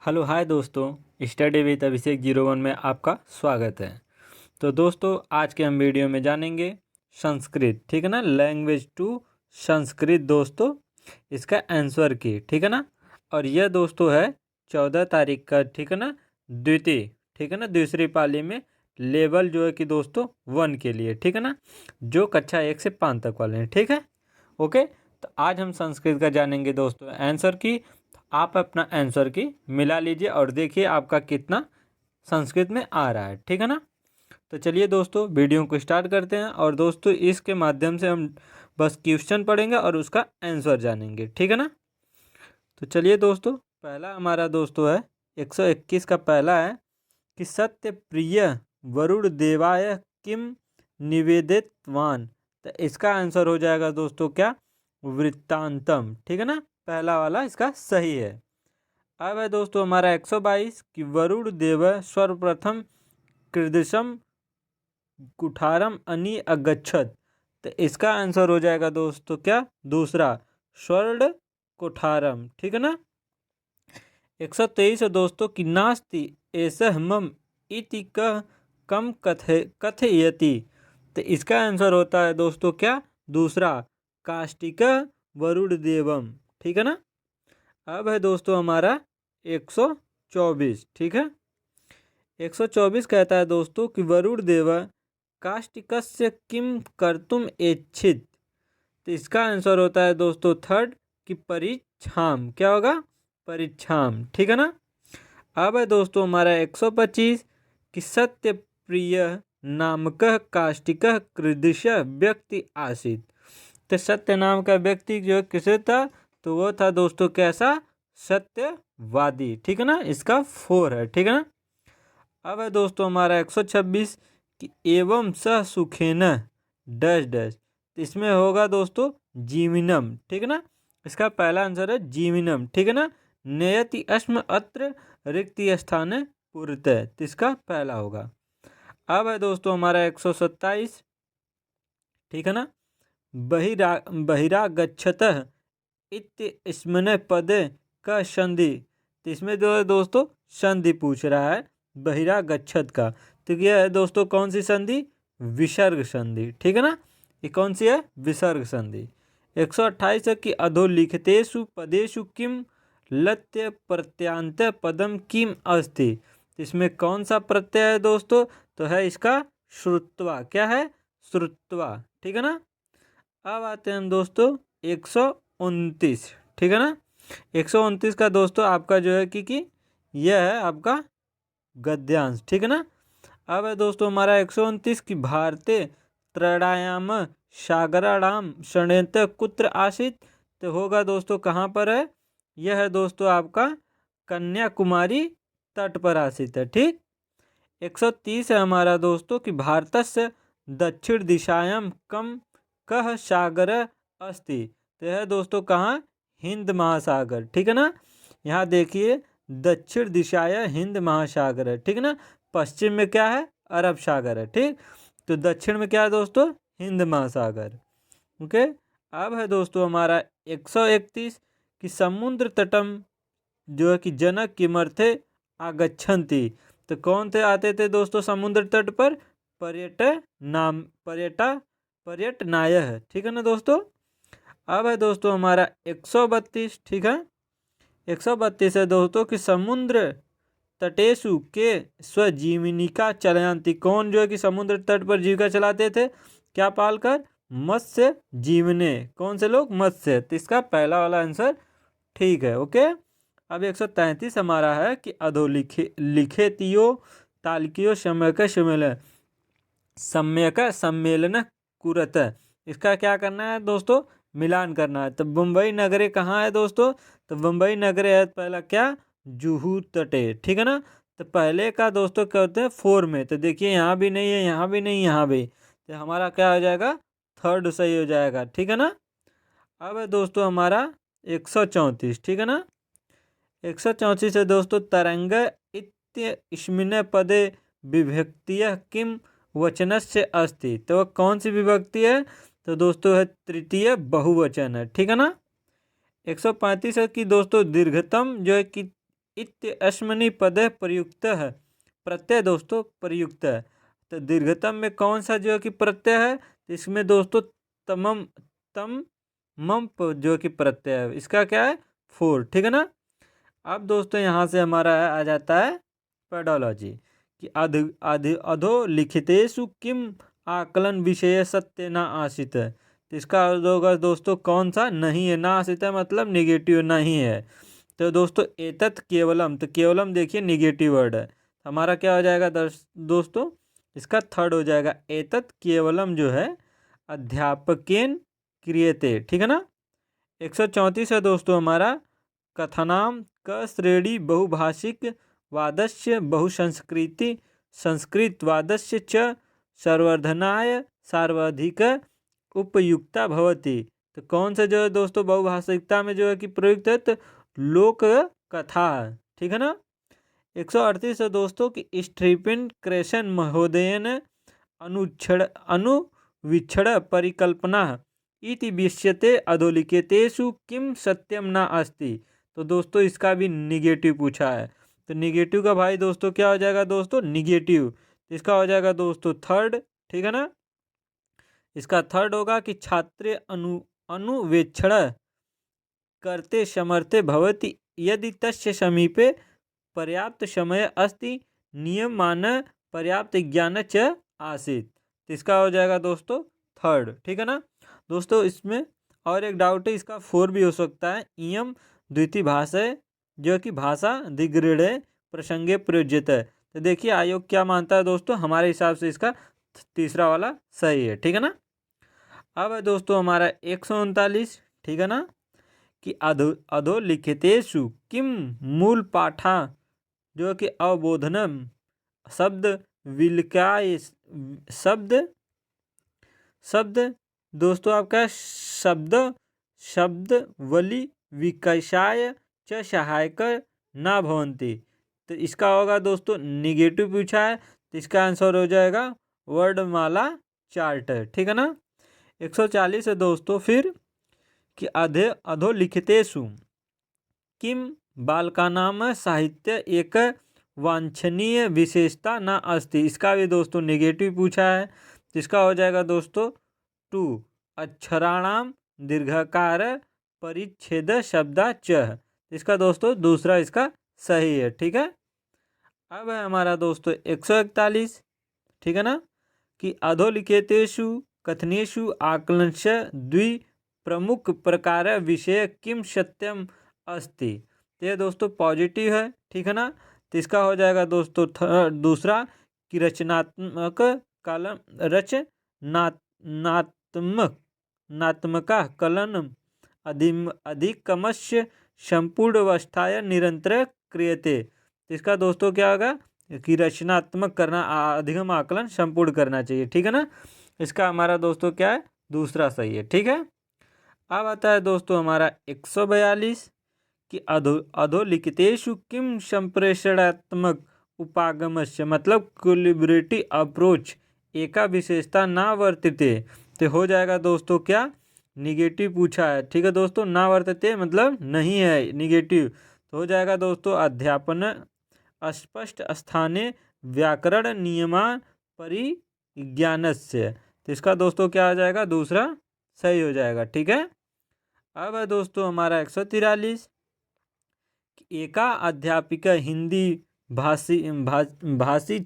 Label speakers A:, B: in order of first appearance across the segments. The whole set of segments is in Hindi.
A: हेलो हाय दोस्तों, स्टडी विद अभिषेक 01 में आपका स्वागत है। तो दोस्तों आज के हम वीडियो में जानेंगे संस्कृत, ठीक है ना। लैंग्वेज टू संस्कृत दोस्तों, इसका आंसर की, ठीक है ना। और यह दोस्तों है 14 तारीख का, ठीक है ना, द्वितीय, ठीक है ना, दूसरी पाली में लेवल जो है कि दोस्तों 1 के लिए, ठीक है ना, जो कक्षा 1 से 5 तक वाले हैं, ठीक है। ओके, तो आज हम संस्कृत का जानेंगे दोस्तों आंसर की। आप अपना आंसर की मिला लीजिए और देखिए आपका कितना संस्कृत में आ रहा है, ठीक है ना। तो चलिए दोस्तों वीडियो को स्टार्ट करते हैं और दोस्तों इसके माध्यम से हम बस क्वेश्चन पढ़ेंगे और उसका आंसर जानेंगे, ठीक है ना। तो चलिए दोस्तों, पहला हमारा दोस्तों है 121 का पहला है कि सत्य प्रिय वरुण देवाय किम निवेदितवान। तो इसका आंसर हो जाएगा दोस्तों क्या, वृत्तांतम, ठीक है ना। पहला वाला इसका सही है। अब है दोस्तों हमारा 122 कि वरुण देव सर्वप्रथम कीदृशम कुठारम अनि अगच्छत। तो इसका आंसर हो जाएगा दोस्तों क्या, दूसरा स्वर्ण कोठारम, ठीक है ना। 123 है दोस्तों कि नास्ति ऐसा मम इति कह कम कथयति। तो इसका आंसर होता है दोस्तों क्या, दूसरा काष्टिक वरुण देवम, ठीक है ना। अब है दोस्तों हमारा 124, ठीक है। 124 कहता है दोस्तों कि वरुण देव काष्टिकस्य किम कर्तुम इच्छित। तो इसका आंसर होता है दोस्तों थर्ड कि परिच्छाम, क्या होगा, परिच्छाम, ठीक है ना। अब है दोस्तों हमारा 125 कि सत्य प्रिय नामक काष्टिक कृदृश व्यक्ति आसित। तो सत्य नाम का व्यक्ति जो किसे था, तो वो था दोस्तों कैसा, सत्यवादी, ठीक है ना। इसका 4 है, ठीक है ना। अब है दोस्तों हमारा 126 कि एवं स सुखेन डैश डैश। तो इसमें होगा दोस्तों जीवनम, ठीक है ना। इसका पहला आंसर है जीवनम, ठीक है ना। नयति अस्म अत्र रिक्ति स्थान पुरत। तो इसका पहला होगा। अब है दोस्तों हमारा 127, ठीक है ना। बहिरागच्छतः इत्यस्मिन् पदे का संधि। तो इसमें जो है दोस्तों संधि पूछ रहा है बहिरागच्छत का। तो यह है दोस्तों कौन सी संधि, विसर्ग संधि, ठीक है ना। ये कौन सी है, विसर्ग संधि। 128 है कि अधोलिखितेषु पदेषु किम लत्य प्रत्यांत पदम किम अस्ति। तो इसमें कौन सा प्रत्यय है दोस्तों, तो है इसका श्रुत्वा, क्या है, श्रुत्वा, ठीक है ना। अब आते हैं हम दोस्तों 129, ठीक है ना। 129 का दोस्तों आपका जो है कि यह है आपका गद्यांश, ठीक है ना। अब है दोस्तों हमारा 129 की भारतीय त्रयायाम सागराणाम षण्यंत कुत्र आसित। तो होगा दोस्तों कहाँ पर है, यह है दोस्तों आपका कन्याकुमारी तट पर आसित है, ठीक। 130 है हमारा दोस्तों कि भारतस्य दक्षिण दिशायाम कम कह सागर अस्ति। तो है दोस्तों कहाँ, हिंद महासागर, ठीक है ना। यहाँ देखिए दक्षिण दिशाया हिंद महासागर है, ठीक है ना। पश्चिम में क्या है, अरब सागर है, ठीक। तो दक्षिण में क्या है दोस्तों, हिंद महासागर। ओके। अब है दोस्तों हमारा 131 कि समुद्र तटम जो है कि जनक किमर्थे आगच्छन्ति। तो कौन थे आते थे दोस्तों समुद्र तट पर, पर्यटनाय है, ठीक है ना दोस्तों। अब है दोस्तों हमारा 132, ठीक है। 132 है दोस्तों कि समुद्र तटेशु के स्वजीवनिका चलयंती। कौन जो है कि समुद्र तट पर जीविका चलाते थे, क्या पालकर, मत्स्य जीवने। कौन से लोग, मत्स्य। तो इसका पहला वाला आंसर ठीक है। ओके। अब 133 हमारा है कि लिखेतियो तालकियो सम्यक सम्मेलन कुरत। इसका क्या करना है दोस्तों, मिलान करना है। तो मुंबई नगरे कहाँ है दोस्तों, तो मुंबई नगरे है पहला क्या, जुहू तटे, ठीक है ना। तो पहले का दोस्तों क्या होते हैं 4 में। तो देखिए यहाँ भी नहीं है, यहाँ भी नहीं, यहाँ भी। तो हमारा क्या हो जाएगा, थर्ड सही हो जाएगा, ठीक है ना। अब है दोस्तों हमारा 134, ठीक है ना। 134 है दोस्तों तरंग इत्यस्मिन् पदे विभक्तियः किम वचनस्य अस्ति। तो वह कौन सी विभक्ति है, तो दोस्तों है तृतीय बहुवचन है, ठीक है ना। 135 है कि दोस्तों दीर्घतम जो है कि इत्यस्मिन् पदे प्रयुक्तः प्रत्यय दोस्तों प्रयुक्त है। तो दीर्घतम में कौन सा जो है कि प्रत्यय है, तो इसमें दोस्तों तमम तम मम जो कि प्रत्यय है, इसका क्या है फोर, ठीक है ना। अब दोस्तों यहाँ से हमारा आ जाता है पेडोलॉजी कि अधोलिखितेषु किम आकलन विषय सत्य न आसित है। तो इसका अर्थ होगा दोस्तों कौन सा नहीं है, ना आसित है मतलब निगेटिव नहीं है। तो दोस्तों एतत् केवलम, तो केवलम देखिए निगेटिव वर्ड है, हमारा क्या हो जाएगा दोस्तों, इसका थर्ड हो जाएगा एतत् केवलम जो है अध्यापकेन क्रियते, ठीक है ना। 134 है दोस्तों हमारा कथनाम क श्रेणी बहुभाषिक वादस्य बहुसंस्कृति संस्कृत वादस्य च सर्वर्धनाय सार्वधिक उपयुक्ता भवति। तो कौन सा जो है दोस्तों बहुभाषिकता में जो है कि प्रयुक्त है, तो लोक कथा है, ठीक है ना। 138 है दोस्तों कि स्टीफन क्रेशन महोदयन अनुवीक्षण परिकल्पना इति विष्यते अधोलिखितेषु किम सत्यम न अस्ति। तो दोस्तों इसका भी निगेटिव पूछा है, तो निगेटिव का भाई दोस्तों क्या हो जाएगा दोस्तों निगेटिव, इसका हो जाएगा दोस्तों थर्ड, ठीक है ना। इसका थर्ड होगा कि छात्र अनुवेक्षण करते समर्थे भवति यदि तस्य समीपे पर्याप्त समय अस्ति नियमान पर्याप्त ज्ञान च आसीत। तो इसका हो जाएगा दोस्तों थर्ड, ठीक है ना। दोस्तों इसमें और एक डाउट है, इसका फोर भी हो सकता है, इयम द्वितीय भाषा जो कि भाषा दिग्गृढ़ प्रसंगे प्रयोज्यत है। तो देखिए आयोग क्या मानता है दोस्तों, हमारे हिसाब से इसका तीसरा वाला सही है, ठीक है ना। अब है दोस्तों हमारा 139, ठीक है ना, कि अधोलिखितेषु किम मूल पाठा जो कि अवबोधनम शब्द विलकाय शब्द दोस्तों आपका शब्द वली विकषाय च सहायक न भवन्ति। तो इसका होगा दोस्तों निगेटिव पूछा है, तो इसका आंसर हो जाएगा वर्णमाला चार्टर, ठीक है ना। 140 है दोस्तों फिर कि अधोलिखितेषु किम बालकानां साहित्य एक वांछनीय विशेषता न अस्ति। इसका भी दोस्तों नेगेटिव पूछा है, तो इसका हो जाएगा दोस्तों टू अक्षराणाम दीर्घकार परिच्छेद शब्दा च। इसका दोस्तों दूसरा इसका सही है, ठीक है। अब है हमारा दोस्तों 141, ठीक है ना, कि अधोलिखितेषु कथनेषु आकलनश द्वि प्रमुख प्रकार विषय किम सत्यम अस्ति। तो ये दोस्तों पॉजिटिव है, ठीक है ना। तो इसका हो जाएगा दोस्तों दूसरा कि रचनात्मक कलम नात्मका कलन अधिकमस्य संपूर्ण अवस्थाया निरंतर क्रियते। इसका दोस्तों क्या होगा कि रचनात्मक करना अधिगम आकलन संपूर्ण करना चाहिए, ठीक है ना। इसका हमारा दोस्तों क्या है दूसरा सही है, ठीक है। अब आता है दोस्तों हमारा 142 कि अधोलिखितेषु किम संप्रेषणात्मक उपागमस्य मतलब कोलिब्रेटी अप्रोच एका विशेषता ना वर्तते। तो हो जाएगा दोस्तों क्या निगेटिव पूछा है, ठीक है दोस्तों, ना वर्तते मतलब नहीं है निगेटिव। तो हो जाएगा दोस्तों अध्यापन अस्पष्ट स्थाने व्याकरण नियमा परिज्ञानस्य। तो इसका दोस्तों क्या आ जाएगा दूसरा सही हो जाएगा, ठीक है। अब है दोस्तों हमारा 143 एका अध्यापिका हिंदी भाषी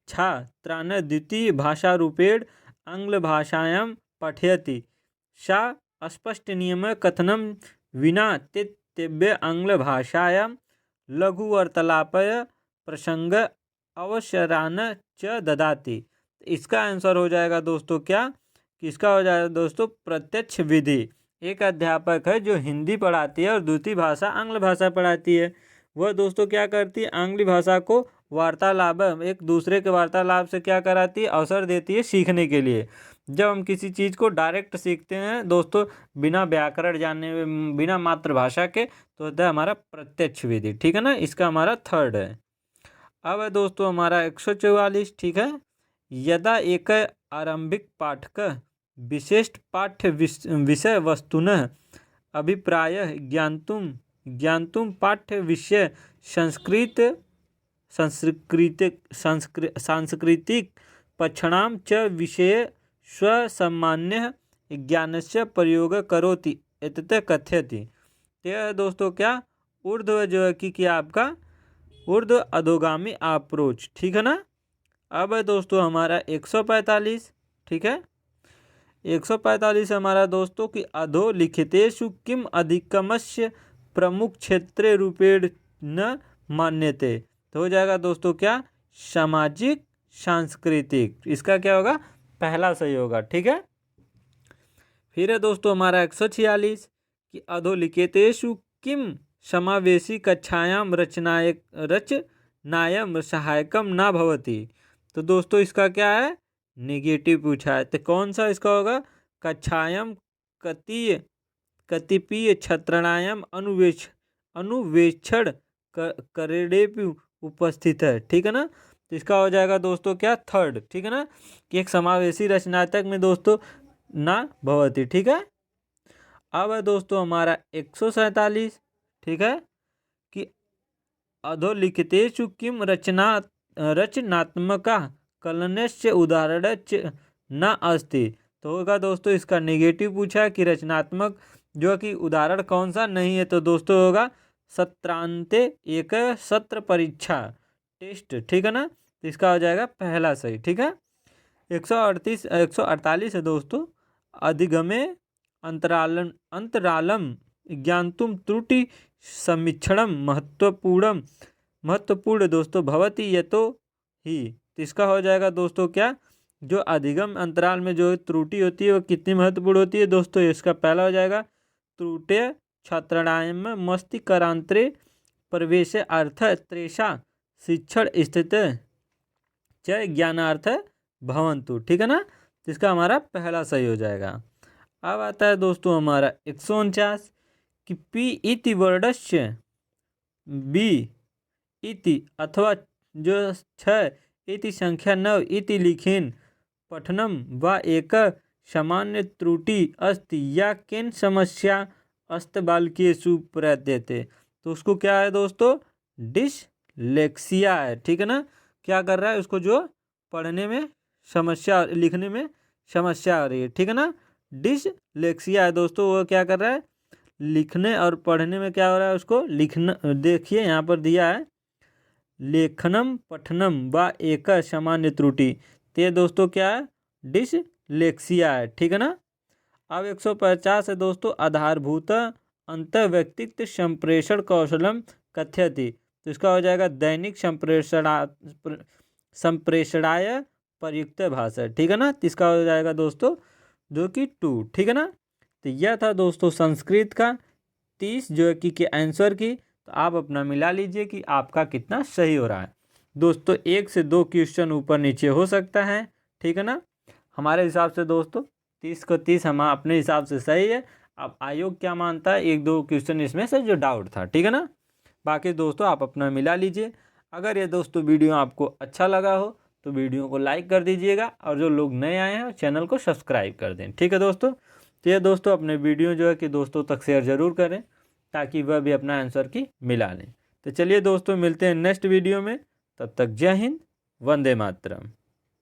A: छात्रान् द्वितीय भाषा रूपेण आंग्ल भाषायां पठयति सा स्पष्ट नियम कथनं विना तेभ्य आंग्ल भाषायां लघुवार्तालापय प्रसंग अवसरान् च ददाति। इसका आंसर हो जाएगा दोस्तों क्या कि इसका हो जाएगा दोस्तों प्रत्यक्ष विधि। एक अध्यापक है जो हिंदी पढ़ाती है और दूसरी भाषा आंग्ल भाषा पढ़ाती है, वह दोस्तों क्या करती है आंग्ल भाषा को वार्तालाप एक दूसरे के वार्तालाप से क्या कराती है अवसर देती है सीखने के लिए। जब हम किसी चीज़ को डायरेक्ट सीखते हैं दोस्तों बिना व्याकरण जाने बिना मातृभाषा के तो होता है हमारा प्रत्यक्ष विधि, ठीक है ना। इसका हमारा थर्ड है। अब है दोस्तों हमारा 144, ठीक है, यदा एक आरंभिक पाठक विशिष्ट पाठ्य विषय वस्तुनः अभिप्राय ज्ञातुं ज्ञातुम पाठ्य विषय सांस्कृतिक पक्षाणां च विषये स्वसामान्यः ज्ञानस्य प्रयोग करोति इत्यतः कथयति। यह है दोस्तों क्या, ऊर्ध्व जो है कि आपका ऊर्ध्व अधोगामी अप्रोच, ठीक है ना। अब है दोस्तों हमारा 145, ठीक है। 145 हमारा दोस्तों कि अधोलिखितेषु किम अधिकमस्य प्रमुख क्षेत्र रूपेण न मान्यते। तो हो जाएगा दोस्तों क्या, सामाजिक सांस्कृतिक, इसका क्या होगा, पहला सही होगा, ठीक है। फिर है दोस्तों हमारा 146 कि अधोलिखितेषु किम समावेशी कक्षायां रचनायम सहायकम न भवति। तो दोस्तों इसका क्या है, नेगेटिव पूछा है। तो कौन सा इसका होगा, कक्षायां कतिपय छात्राणाम अनुवेक्षण करेडेपि उपस्थित है, ठीक है ना। तो इसका हो जाएगा दोस्तों क्या, थर्ड, ठीक है ना, कि एक समावेशी रचनात्मक में दोस्तों ना भवती, ठीक है। अब है दोस्तों हमारा 147, ठीक है, कि अधोलिखितेषु किम रचनात्मका कलनस्य उदाहरणस्य न अस्ति। तो होगा दोस्तों इसका नेगेटिव पूछा है कि रचनात्मक जो कि उदाहरण कौन सा नहीं है। तो दोस्तों होगा सत्रांते एक सत्र परीक्षा टेस्ट, ठीक है ना। तो इसका हो जाएगा पहला सही, ठीक है। 148 है दोस्तों, अधिगमे अंतरालम ज्ञातुम त्रुटि समीक्षणम महत्वपूर्ण दोस्तों भवति यतो ही। तो इसका हो जाएगा दोस्तों क्या, जो अधिगम अंतराल में जो त्रुटि होती है वो कितनी महत्वपूर्ण होती है दोस्तों। इसका पहला हो जाएगा त्रुटि छात्राणाम मस्तिष्कांतरे प्रवेश अर्थ त्रेषा शिक्षण स्थित च ज्ञानार्थ भवन्तु, ठीक है ना। तो इसका हमारा पहला सही हो जाएगा। अब आता है दोस्तों हमारा 149 कि पी इति वर्णस्य बी इति अथवा जो 6 इति संख्या 9 इति लिखेन पठनम व एक सामान्य त्रुटि अस्ति या किन समस्या अस्तबालकेषु प्रत्येते। तो उसको क्या है दोस्तों, डिसलेक्सिया है, ठीक है ना। क्या कर रहा है, उसको जो पढ़ने में समस्या, लिखने में समस्या आ रही है, ठीक है ना। डिसलेक्सिया है दोस्तों, वो क्या कर रहा है, लिखने और पढ़ने में क्या हो रहा है, उसको लिखना। देखिए यहाँ पर दिया है लेखनम पठनम व एक सामान्य त्रुटि। तो ये दोस्तों क्या है, डिसलेक्सिया है, ठीक है ना। अब 150 है दोस्तों, आधारभूत अंतर्व्यक्तित्व संप्रेषण कौशलम कथ्यति। तो इसका हो जाएगा दैनिक संप्रेषणाय प्रयुक्त भाषा, ठीक है ना। तो इसका हो जाएगा दोस्तों जो कि 2, ठीक है ना। तो यह था दोस्तों संस्कृत का 30 जो है कि आंसर की। तो आप अपना मिला लीजिए कि आपका कितना सही हो रहा है दोस्तों। 1 से 2 क्वेश्चन ऊपर नीचे हो सकता है, ठीक है ना। हमारे हिसाब से दोस्तों 30 को 30 हम अपने हिसाब से सही है। अब आयोग क्या मानता है, 1-2 क्वेश्चन इसमें से जो डाउट था, ठीक है ना। बाकी दोस्तों आप अपना मिला लीजिए। अगर ये दोस्तों वीडियो आपको अच्छा लगा हो तो वीडियो को लाइक कर दीजिएगा, और जो लोग नए आए हैं चैनल को सब्सक्राइब कर दें, ठीक है दोस्तों। तो ये दोस्तों अपने वीडियो जो है कि दोस्तों तक शेयर ज़रूर करें ताकि वह भी अपना आंसर की मिला लें। तो चलिए दोस्तों मिलते हैं नेक्स्ट वीडियो में, तब तक जय हिंद, वंदे मातरम।